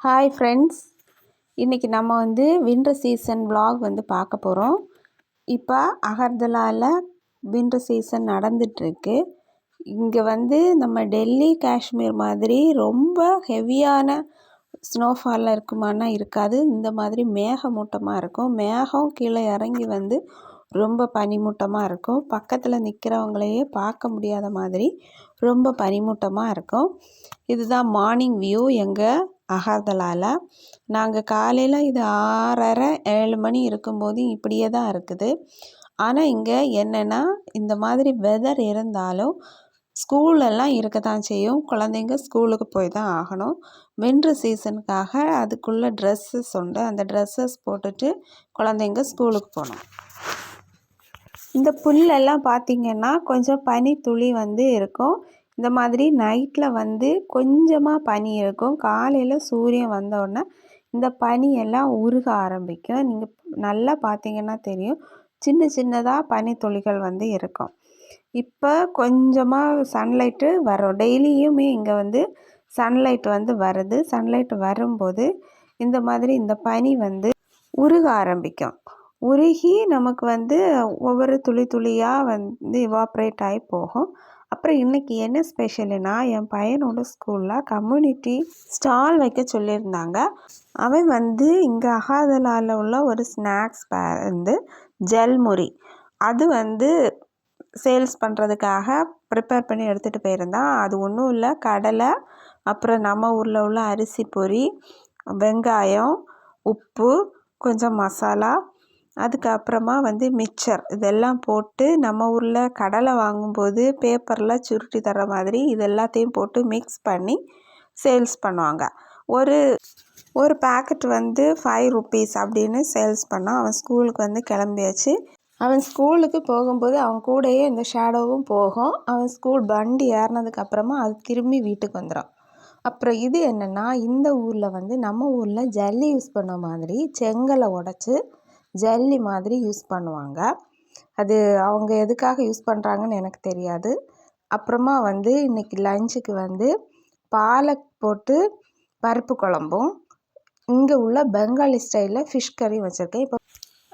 Hi friends, இன்றைக்கி நம்ம winter season vlog பார்க்க போகிறோம். இப்போ அகர்தலாவில் வின்டர் சீசன் நடந்துகிட்ருக்கு. இங்கே நம்ம டெல்லி காஷ்மீர் மாதிரி ரொம்ப ஹெவியான ஸ்னோஃபாலில் இருக்குமானா இருக்காது. இந்த மாதிரி மேகமூட்டமாக இருக்கும். மேகம் கீழே இறங்கி ரொம்ப பனிமூட்டமாக இருக்கும். பக்கத்தில் நிற்கிறவங்களையே பார்க்க முடியாத மாதிரி ரொம்ப பனிமூட்டமாக இருக்கும். இதுதான் மார்னிங் வியூ எங்கள் அகர்தலாவில். நாங்கள் காலையில் இது 6:30 7 மணி இருக்கும்போது இப்படியே தான் இருக்குது. ஆனால் இங்கே என்னென்னா இந்த மாதிரி வெதர் இருந்தாலும் ஸ்கூலெல்லாம் இருக்க தான் செய்யும். குழந்தைங்க ஸ்கூலுக்கு போய் தான் ஆகணும். வின்டர் சீசனுக்காக அதுக்குள்ளே ட்ரெஸ்ஸஸ் உண்டு. அந்த ட்ரெஸ்ஸஸ் போட்டுட்டு குழந்தைங்க ஸ்கூலுக்கு போகணும். இந்த புல்லெல்லாம் பார்த்திங்கன்னா கொஞ்சம் பனி துளி இருக்கும். இந்த மாதிரி நைட்டில் கொஞ்சமாக பனி இருக்கும். காலையில் சூரியன் வந்தோடனே இந்த பனியெல்லாம் உருக ஆரம்பிக்கும். நீங்கள் நல்லா பார்த்தீங்கன்னா தெரியும், சின்ன சின்னதாக பனி துளிகள் இருக்கும். இப்போ கொஞ்சமாக சன்லைட்டு வரும். டெய்லியுமே இங்கே சன்லைட் வருது. சன்லைட் வரும்போது இந்த மாதிரி இந்த பனி உருக ஆரம்பிக்கும். உருகி நமக்கு ஒவ்வொரு துளி துளியாக இவாப்ரேட் ஆகி போகும். அப்புறம் இன்றைக்கி என்ன ஸ்பெஷலுனா, என் பையனோட ஸ்கூலில் கம்யூனிட்டி ஸ்டால் வைக்க சொல்லியிருந்தாங்க. அவன் இங்கே அகர்தலாவில் உள்ள ஒரு ஸ்நாக்ஸ் ஜல்முரி அது சேல்ஸ் பண்ணுறதுக்காக ப்ரிப்பேர் பண்ணி எடுத்துகிட்டு போயிருந்தான். அது ஒன்றும் இல்லை, கடலை, அப்புறம் நம்ம ஊரில் உள்ள அரிசி பொரி, வெங்காயம், உப்பு, கொஞ்சம் மசாலா, அதுக்கப்புறமா மிக்சர் இதெல்லாம் போட்டு, நம்ம ஊரில் கடலை வாங்கும்போது பேப்பரில் சுருட்டி தர மாதிரி இது எல்லாத்தையும் போட்டு மிக்ஸ் பண்ணி சேல்ஸ் பண்ணுவாங்க. ஒரு பேக்கெட் 5 rupees அப்படின்னு சேல்ஸ் பண்ணால் அவன் ஸ்கூலுக்கு கிளம்பியாச்சு. அவன் ஸ்கூலுக்கு போகும்போது அவன் கூடயே இந்த ஷேடோவும் போகும். அவன் ஸ்கூல் வண்டி ஏறினதுக்கப்புறமா அது திரும்பி வீட்டுக்கு வந்துடும். அப்புறம் இது என்னென்னா, இந்த ஊரில் நம்ம ஊரில் ஜல்லி யூஸ் பண்ண மாதிரி செங்கலை உடச்சி ஜல்லி மாதிரி யூஸ் பண்ணுவாங்க. அது அவங்க எதுக்காக யூஸ் பண்ணுறாங்கன்னு எனக்கு தெரியாது. அப்புறமா இன்றைக்கி லஞ்சுக்கு பாலக் போட்டு பருப்பு குழம்பும், இங்கே உள்ள பெங்காலி ஸ்டைலில் ஃபிஷ் கறியும் வச்சுருக்கேன். இப்போ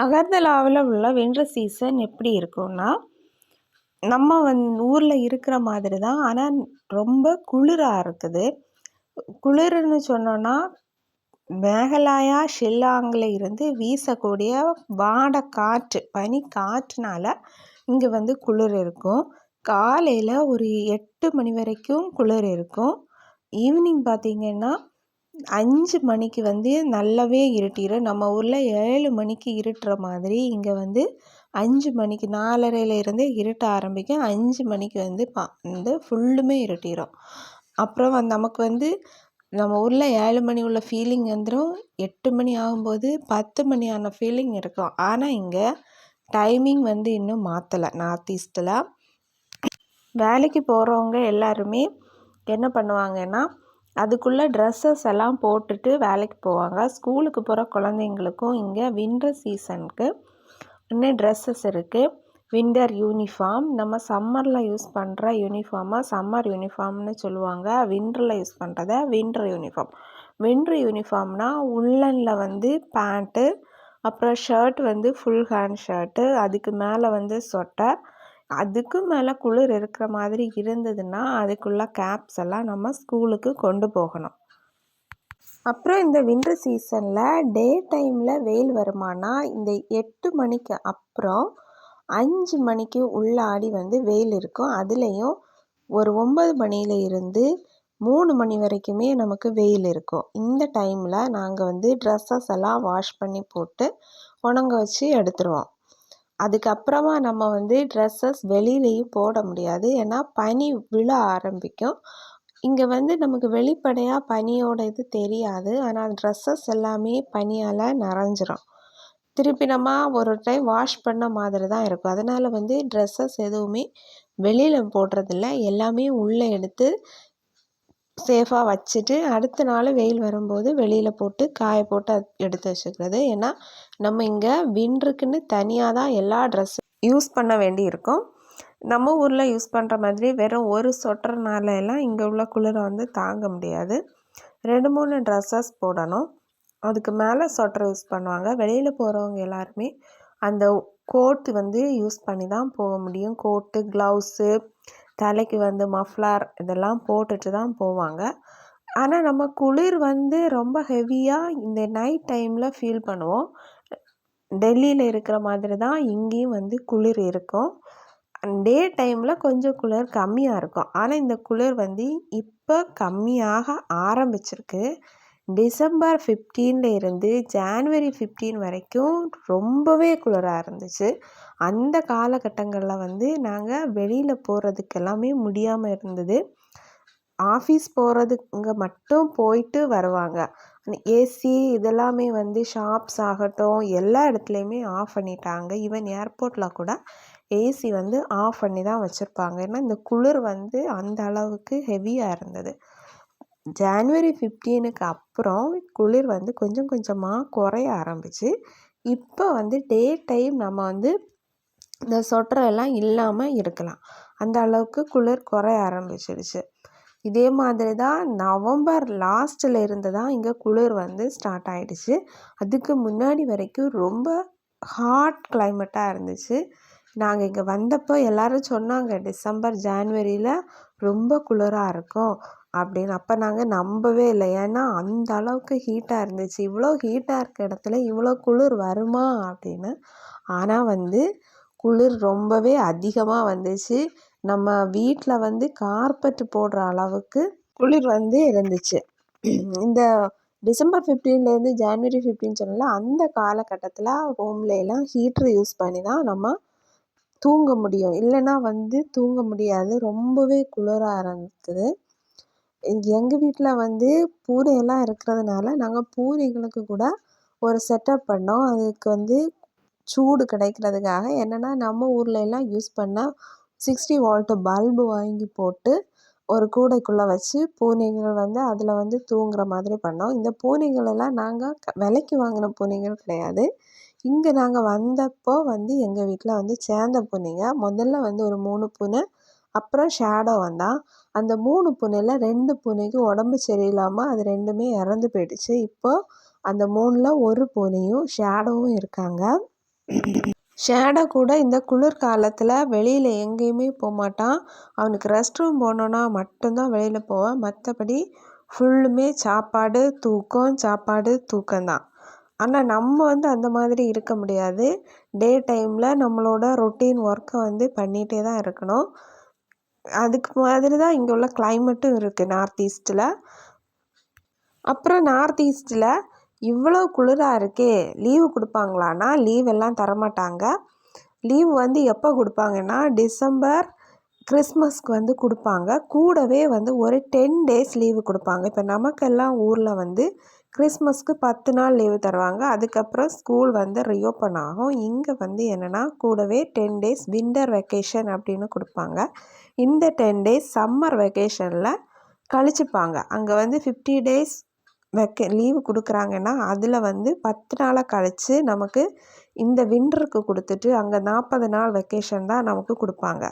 அகர்தலாவில் உள்ள வின்டர் சீசன் எப்படி இருக்கும்னா, நம்ம ஊரில் இருக்கிற மாதிரி தான். ஆனால் ரொம்ப குளிராக இருக்குது. குளிர்னு சொன்னோன்னா, மேகாலயா ஷில்லாங்கில் இருந்து வீசக்கூடிய காற்று, பனி காற்றுனால இங்கே குளிர் இருக்கும். காலையில் ஒரு 8 மணி வரைக்கும் குளிர் இருக்கும். ஈவினிங் பார்த்திங்கன்னா 5 மணிக்கு நல்லாவே இருட்டிடும். நம்ம ஊரில் 7 மணிக்கு இருட்டுற மாதிரி இங்கே 5 மணிக்கு 4:30 இருட்ட ஆரம்பிக்கும். 5 மணிக்கு ஃபுல்லுமே இருட்டிடும். அப்புறம் நமக்கு நம்ம ஊரில் 7 மணி உள்ள ஃபீலிங் வந்துடும். 8 மணி ஆகும்போது 10 மணியான ஃபீலிங் இருக்கும். ஆனால் இங்கே டைமிங் இன்னும் மாற்றலை. நார்த் ஈஸ்ட்டில் வேலைக்கு போகிறவங்க எல்லாருமே என்ன பண்ணுவாங்கன்னா, அதுக்குள்ளே ட்ரெஸ்ஸஸ் எல்லாம் போட்டுட்டு வேலைக்கு போவாங்க. ஸ்கூலுக்கு போகிற குழந்தைங்களுக்கும் இங்கே வின்டர் சீசனுக்கு இன்னும் ட்ரெஸ்ஸஸ் இருக்குது. வின்டர் யூனிஃபார்ம், நம்ம சம்மரில் யூஸ் பண்ணுற யூனிஃபார்மை சம்மர் யூனிஃபார்ம்னு சொல்லுவாங்க. வின்டரில் யூஸ் பண்ணுறத வின்டர் யூனிஃபார்ம். வின்டர் யூனிஃபார்ம்னால் உள்ளனில் பேண்ட்டு, அப்புறம் ஷர்ட் ஃபுல் ஹேண்ட் ஷர்ட்டு, அதுக்கு மேலே சொட்டர், அதுக்கு மேலே குளிர் இருக்கிற மாதிரி இருந்ததுன்னா அதுக்குள்ள கேப்ஸ் எல்லாம் நம்ம ஸ்கூலுக்கு கொண்டு போகணும். அப்புறம் இந்த வின்டர் சீசனில் டே டைமில் வெயில் வருமானா, இந்த 8 மணிக்கு அப்புறம் 5 மணிக்கு உள்ளாடி வெயில் இருக்கும். அதுலேயும் ஒரு 9 மணியில் இருந்து 3 மணி வரைக்குமே நமக்கு வெயில் இருக்கும். இந்த டைமில் நாங்கள் ட்ரெஸ்ஸஸ் எல்லாம் வாஷ் பண்ணி போட்டு உணங்க வச்சு எடுத்துருவோம். அதுக்கப்புறமா நம்ம ட்ரெஸ்ஸஸ் வெளியிலையும் போட முடியாது. ஏன்னா பனி விழ ஆரம்பிக்கும். இங்கே நமக்கு வெளிப்படையாக பனியோட இது தெரியாது. ஆனால் ட்ரெஸ்ஸஸ் எல்லாமே பனியால் நனைஞ்சிரும். திருப்பி நம்ம ஒரு டைம் வாஷ் பண்ண மாதிரி தான் இருக்கும். அதனால் ட்ரெஸ்ஸஸ் எதுவுமே வெளியில் போடுறதில்ல. எல்லாமே உள்ளே எடுத்து சேஃபாக வச்சுட்டு அடுத்த நாள் வெயில் வரும்போது வெளியில் போட்டு காய போட்டு எடுத்து வச்சுக்கிறது. ஏன்னா நம்ம இங்கே வின்டருக்குன்னு தனியாக தான் எல்லா ட்ரெஸ்ஸும் யூஸ் பண்ண வேண்டி இருக்கும். நம்ம ஊரில் யூஸ் பண்ணுற மாதிரி வெறும் ஒரு சொட்டர்னால எல்லாம் இங்கே உள்ள குளிரை தாங்க முடியாது. 2-3 ட்ரெஸ்ஸஸ் போடணும். அதுக்கு மேலே ஸ்வெட்டர் யூஸ் பண்ணுவாங்க. வெளியில் போகிறவங்க எல்லாருமே அந்த கோட்டு வந்து யூஸ் பண்ணி தான் போக முடியும். கோட்டு, க்ளவுஸு, தலைக்கு வந்து மஃப்ளர் இதெல்லாம் போட்டுட்டு தான் போவாங்க. ஆனால் நம்ம குளிர் வந்து ரொம்ப ஹெவியாக இந்த நைட் டைமில் ஃபீல் பண்ணுவோம். டெல்லியில் இருக்கிற மாதிரி தான் இங்கேயும் வந்து குளிர் இருக்கும். டே டைமில் கொஞ்சம் குளிர் கம்மியாக இருக்கும். ஆனால் இந்த குளிர் வந்து இப்போ கம்மியாக ஆரம்பிச்சிருக்கு. டிசம்பர் 15 இருந்து ஜான்வரி 15 வரைக்கும் ரொம்பவே குளிராக இருந்துச்சு. அந்த காலகட்டங்களில் வந்து நாங்கள் வெளியில் போகிறதுக்கு எல்லாமே முடியாமல் இருந்தது. ஆஃபீஸ் போகிறதுங்க மட்டும் போயிட்டு வருவாங்க. ஏசி இதெல்லாமே வந்து ஷாப்ஸ் ஆகட்டும் எல்லா இடத்துலையுமே ஆஃப் பண்ணிட்டாங்க. ஈவன் ஏர்போர்ட்டில் கூட ஏசி வந்து ஆஃப் பண்ணி தான் வச்சுருப்பாங்க. ஏன்னா இந்த குளிர் வந்து அந்த அளவுக்கு ஹெவியாக இருந்தது. ஜான்வரி 15க்கு அப்புறம் குளிர் வந்து கொஞ்சம் கொஞ்சமாக குறைய ஆரம்பிச்சு. இப்போ வந்து டே டைம் நம்ம வந்து இந்த சொட்டர் எல்லாம் இல்லாமல் இருக்கலாம். அந்த அளவுக்கு குளிர் குறைய ஆரம்பிச்சிடுச்சு. இதே மாதிரி தான் நவம்பர் லாஸ்ட்டில் இருந்து தான் இங்கே குளிர் வந்து ஸ்டார்ட் ஆகிடுச்சு. அதுக்கு முன்னாடி வரைக்கும் ரொம்ப ஹாட் கிளைமேட்டாக இருந்துச்சு. நாங்கள் இங்கே வந்தப்போ எல்லோரும் சொன்னாங்க டிசம்பர் ஜான்வரியில் ரொம்ப குளிராக இருக்கும் அப்படின்னு. அப்போ நாங்கள் நம்பவே இல்லை. ஏன்னா அந்த அளவுக்கு ஹீட்டாக இருந்துச்சு. இவ்வளோ ஹீட்டாக இருக்க இடத்துல இவ்வளோ குளிர் வருமா அப்படின்னு. ஆனால் வந்து குளிர் ரொம்பவே அதிகமாக வந்துச்சு. நம்ம வீட்டில் வந்து கார்பெட் போடுற அளவுக்கு குளிர் வந்து இருந்துச்சு. இந்த டிசம்பர் 15லேருந்து ஜான்வரி 15 சொன்னால அந்த காலகட்டத்தில் ரூம்லலாம் ஹீட்ரு யூஸ் பண்ணி தான் நம்ம தூங்க முடியும். இல்லைன்னா வந்து தூங்க முடியாது. ரொம்பவே குளிராக இருந்தது. எங்கள் வீட்டில் வந்து பூனையெல்லாம் இருக்கிறதுனால நாங்கள் பூனைகளுக்கு கூட ஒரு செட்டப் பண்ணோம். அதுக்கு வந்து சூடு கிடைக்கிறதுக்காக என்னென்னா நம்ம ஊர்லெலாம் யூஸ் பண்ணால் 60 வால்ட் பல்பு வாங்கி போட்டு ஒரு கூடைக்குள்ளே வச்சு பூனைகள் வந்து அதில் வந்து தூங்குற மாதிரி பண்ணோம். இந்த பூனைகளெல்லாம் நாங்கள் விலைக்கு வாங்கின பூனைகள் கிடையாது. இங்கே நாங்கள் வந்தப்போ வந்து எங்கள் வீட்டில் வந்து சேர்ந்த பூனைங்க. முதல்ல வந்து ஒரு 3 பூனை, அப்புறம் ஷேடோ வந்தான். அந்த 3 பூனையில் 2 பூனைக்கு உடம்பு சரியில்லாமல் அது 2மே இறந்து போயிடுச்சு. இப்போது அந்த 3ல் ஒரு பூனையும் ஷேடோவும் இருக்காங்க. ஷேடோ கூட இந்த குளிர்காலத்தில் வெளியில் எங்கேயுமே போகமாட்டான். அவனுக்கு ரெஸ்ட் ரூம் போனோன்னா மட்டும்தான் வெளியில் போவான். மற்றபடி ஃபுல்லுமே சாப்பாடு தூக்கம், சாப்பாடு தூக்கம்தான். ஆனால் நம்ம வந்து அந்த மாதிரி இருக்க முடியாது. டே டைமில் நம்மளோட ரொட்டீன் ஒர்க்கை வந்து பண்ணிகிட்டே தான் இருக்கணும். அதுக்கு மாதிரி தான் இங்கே உள்ள கிளைமேட்டும் இருக்குது நார்த் ஈஸ்ட்டில். அப்புறம் நார்த் ஈஸ்ட்டில் இவ்வளோ குளிராக இருக்கே லீவு கொடுப்பாங்களான்னா லீவெல்லாம் தரமாட்டாங்க. லீவு வந்து எப்போ கொடுப்பாங்கன்னா டிசம்பர் கிறிஸ்மஸ்க்கு வந்து கொடுப்பாங்க. கூடவே வந்து ஒரு 10 டேஸ் லீவு கொடுப்பாங்க. இப்போ நமக்கெல்லாம் ஊரில் வந்து கிறிஸ்மஸ்க்கு 10 நாள் லீவு தருவாங்க. அதுக்கப்புறம் ஸ்கூல் வந்து ரீஓப்பன் ஆகும். இங்கே வந்து என்னென்னா கூடவே 10 டேஸ் வின்டர் வெக்கேஷன் அப்படின்னு கொடுப்பாங்க. இந்த 10 டேஸ் சம்மர் வெக்கேஷனில் கழிச்சுப்பாங்க. அங்கே வந்து 50 டேஸ் லீவு கொடுக்குறாங்கன்னா அதில் வந்து 10 நாளாக கழித்து நமக்கு இந்த வின்டருக்கு கொடுத்துட்டு அங்கே 40 நாள் வெக்கேஷன் தான் நமக்கு கொடுப்பாங்க.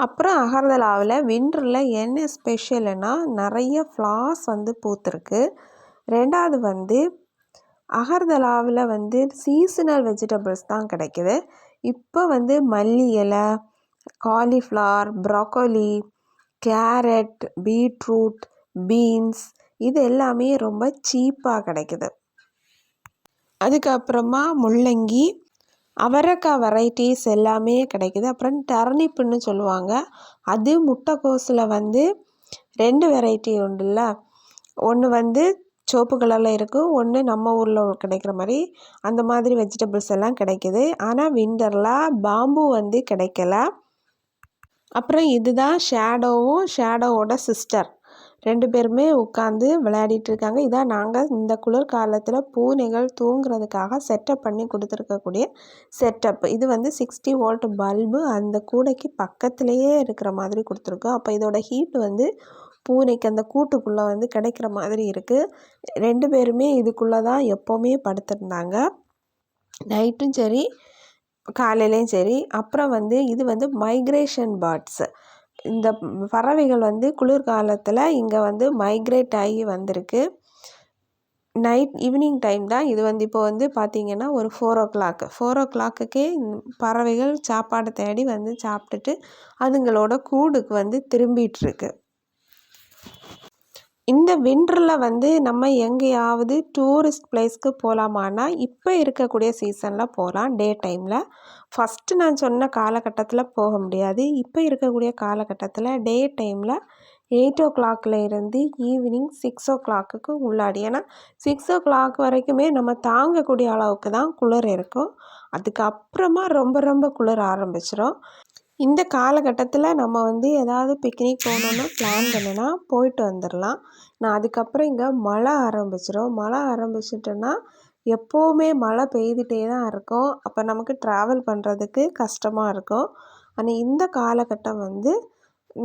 அப்புறம் அகர்தலாவில் வின்டரில் என்ன ஸ்பெஷல்னா நிறைய ஃப்ளார்ஸ் வந்து பூத்துருக்கு. 2வது வந்து அகர்தலாவில் வந்து சீசனல் வெஜிடபிள்ஸ் தான் கிடைக்குது. இப்போ வந்து மல்லி இலை, cauliflower, broccoli, carrot, beetroot, beans இது எல்லாமே ரொம்ப சீப்பாக கிடைக்குது. அதுக்கப்புறமா முள்ளங்கி, அவரைக்காய் வெரைட்டிஸ் எல்லாமே கிடைக்குது. அப்புறம் டர்னிப்புன்னு சொல்லுவாங்க. அது முட்டைக்கோஸில் வந்து 2 வெரைட்டி உண்டுல்ல. ஒன்று வந்து சிவப்பு கலரில் இருக்கும், ஒன்று நம்ம ஊரில் கிடைக்கிற மாதிரி அந்த மாதிரி வெஜிடபிள்ஸ் எல்லாம் கிடைக்குது. ஆனால் வின்டரில் பாம்பு வந்து கிடைக்கல. அப்புறம் இதுதான் ஷேடோவும் ஷேடோவோட சிஸ்டர் 2 பேருமே உட்காந்து விளையாடிட்டுருக்காங்க. இதான் நாங்கள் இந்த குளிர்காலத்தில் பூனைகள் தூங்குறதுக்காக செட்டப் பண்ணி கொடுத்துருக்கக்கூடிய செட்டப். இது வந்து 60 வால்ட் பல்பு அந்த கூடைக்கு பக்கத்துலேயே இருக்கிற மாதிரி கொடுத்துருக்கோம். அப்போ இதோட ஹீட் வந்து பூனைக்கு அந்த கூட்டுக்குள்ளே வந்து கிடைக்கிற மாதிரி இருக்குது. 2 பேருமே இதுக்குள்ளே தான் எப்போவுமே படுத்திருந்தாங்க, நைட்டும் சரி காலையிலையும் சரி. அப்புறம் வந்து இது வந்து மைக்ரேஷன் பேர்ட்ஸு. இந்த பறவைகள் வந்து குளிர்காலத்தில் இங்கே வந்து மைக்ரேட் ஆகி வந்திருக்கு. ஈவினிங் டைம் தான் இது வந்து. இப்போ வந்து பார்த்திங்கன்னா ஒரு 4 o'clockே பறவைகள் சாப்பாடு தேடி வந்து சாப்பிட்டுட்டு அதுங்களோட கூடுக்கு வந்து திரும்பிகிட்ருக்கு. இந்த வின்டரில் வந்து நம்ம எங்கேயாவது டூரிஸ்ட் பிளேஸ்க்கு போகலாமான்னா இப்போ இருக்கக்கூடிய சீசனில் போகலாம். டே டைமில் ஃபஸ்ட்டு நான் சொன்ன காலகட்டத்தில் போக முடியாது. இப்போ இருக்கக்கூடிய காலகட்டத்தில் டே டைமில் 8 இருந்து ஈவினிங் 6 உள்ளாடி. ஏன்னா 6 வரைக்குமே நம்ம தாங்கக்கூடிய அளவுக்கு தான் குளிர் இருக்கும். அதுக்கப்புறமா ரொம்ப ரொம்ப குளிர் ஆரம்பிச்சிடும். இந்த காலகட்டத்தில் நம்ம வந்து ஏதாவது பிக்னிக் போகணுன்னா பிளான் பண்ணினா போயிட்டு வந்துடலாம். நான் அதுக்கப்புறம் இங்கே மழை ஆரம்பிச்சிட்டோன்னா எப்போவுமே மழை பெய்துகிட்டே தான் இருக்கும். அப்போ நமக்கு ட்ராவல் பண்ணுறதுக்கு கஷ்டமாக இருக்கும். ஆனால் இந்த காலகட்டம் வந்து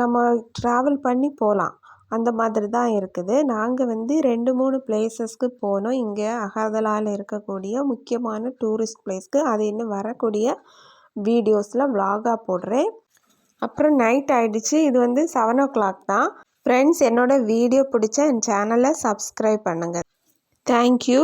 நம்ம ட்ராவல் பண்ணி போகலாம். அந்த மாதிரி தான் இருக்குது. நாங்கள் வந்து 2-3 பிளேசஸ்க்கு போனோம். இங்கே அகர்தலாவில் இருக்கக்கூடிய முக்கியமான டூரிஸ்ட் பிளேஸ்க்கு. அது இன்னும் வரக்கூடிய வீடியோஸில் vlog-ஆ போடுறேன். அப்புறம் நைட் ஆகிடுச்சு. இது வந்து 7 o'clock தான். ஃப்ரெண்ட்ஸ், என்னோடய வீடியோ பிடிச்சா என் சேனலை சப்ஸ்கிரைப் பண்ணுங்கள். தேங்க்யூ.